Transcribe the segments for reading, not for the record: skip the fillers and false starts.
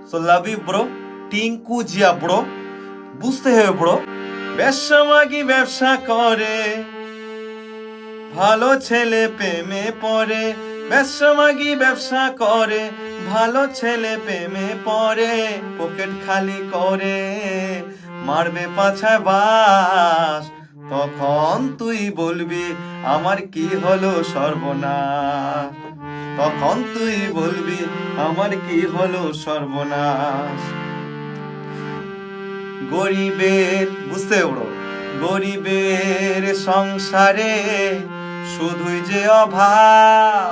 So love you bro. Tinku Jiya bro, বুঝতে হবে bro. ব্যবসা মাগি ব্যবসা করে, ভালো ছেলে প্রেমে পড়ে। ব্যবসা মাগি ব্যবসা করে, ভালো ছেলে প্রেমে পড়ে। পকেট খালি করে, মারবে পাছায় বাস। তখন তুই বলবি আমার কি হলো সর্বনাশ। তখন তুই বলবি আমার কি হলো সর্বনাশ। গরিবের, বুঝতে ব্রো, গরিবের সংসারে শুধুই যে অভাব।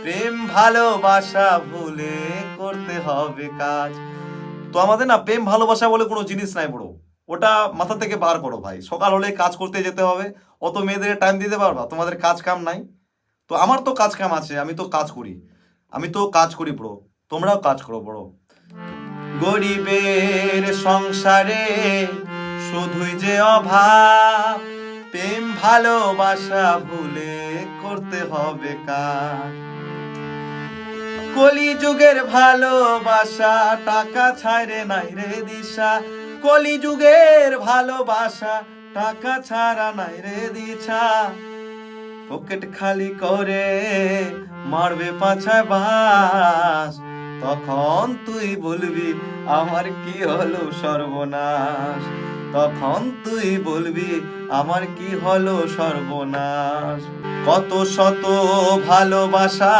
প্রেম ভালোবাসা ভুলে করতে হবে কাজ। তো আমাদের না প্রেম ভালোবাসা বলে কোনো জিনিস নাই ব্রো, ওটা মাথা থেকে বার করো ভাই। সকাল হলে কাজ করতে যেতে হবে, অত মেয়েদের টাইম দিতে পারবা? তোমাদের কাজ কাম নাই? তো আমার তো কাজ কাম আছে, আমি তো কাজ করি, আমি তো কাজ করি ব্রো, তোমরাও কাজ করো ব্রো। গরিবের সংসারে শুধুই যে অভাব। প্রেম ভালোবাসা ভুলে করতে হবে কাজ। কলিযুগের ভালোবাসা টাকা ছাড়ে নাই রে দিশা। কলিযুগের ভালোবাসা টাকা ছাড়া নাই রে দিশা। পকেট খালি করে মারবে পাছায় বাস। তখন তুই বলবি আমার কি হলো সর্বনাশ। তখন তুই বলবি আমার কি হলো সর্বনাশ। কত শত ভালোবাসা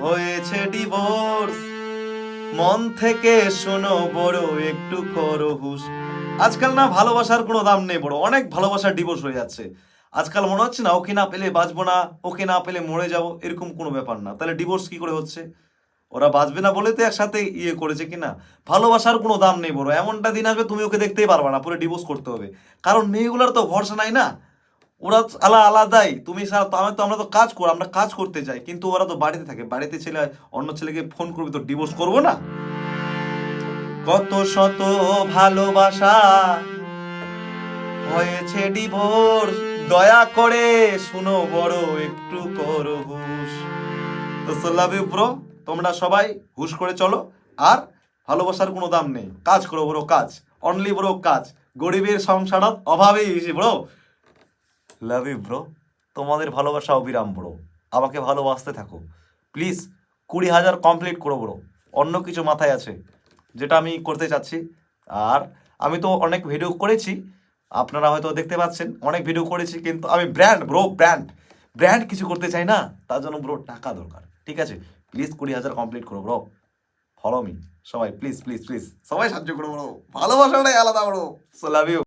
হয়েছে ডিভোর্স। মন থেকে শোনো বড়, একটু করো হুশ। আজকাল না ভালোবাসার কোনো দাম নেই বড়, অনেক ভালোবাসার ডিভোর্স হয়ে যাচ্ছে। আজকাল মনে হচ্ছে না ওকে না পেলে বাঁচবো না, ওকে না পেলে মরে যাব, এরকম কোনো ব্যাপার না। তাহলে ডিভোর্স কি করে হচ্ছে? ওরা বাঁচবে না বলে তো একসাথে করেছে কিনা। ভালোবাসার কোনো দাম নেই বড়, এমনটা দিন আসবে তুমি ওকে দেখতেই পারবা না, পুরো ডিভোর্স করতে হবে। কারণ মেয়েগুলোর তো ভরসা নাই না, ওরা আলাদাই। তুমি ছাড়া তো আমরা তো আমরা কাজ করতে যাই, কিন্তু ওরা তো বাড়িতে থাকে। বাড়িতে ছেলে অন্য ছেলেকে ফোন করবে, তো ডিভোর্স করবো না? কত শত ভালোবাসা হয়েছে ডিভোর্স। দয়া করে শুনো বড়, একটু করো হুশ। তো লাভ ইউ ব্রো, তোমরা সবাই হুশ করে চলো। আর ভালোবাসার কোনো দাম নেই, কাজ করো ব্রো, কাজ অনলি ব্রো, কাজ। গরিবের সংসারত অভাবেই বেশি ব্রো। লাভ ইউ ব্রো, তোমাদের ভালোবাসা অবিরাম ব্রো। আমাকে ভালোবাসতে থাকো প্লিজ। 20,000 কমপ্লিট করো ব্রো, অন্য কিছু মাথায় আছে যেটা আমি করতে চাচ্ছি। আর আমি তো অনেক ভিডিও করেছি, আপনারা হয়তো দেখতে পাচ্ছেন, অনেক ভিডিও করেছি, কিন্তু আমি ব্র্যান্ড ব্রো, ব্র্যান্ড কিছু করতে চাই না। তার জন্য ব্রো টাকা দরকার, ঠিক আছে? প্লিজ 20,000 কমপ্লিট করো ব্রো, ফলো মি। সবাই প্লিজ প্লিজ প্লিজ, সবাই সাহায্য করো ব্রো, ভালোবাসাটাই আলাদা ব্রো। So love you.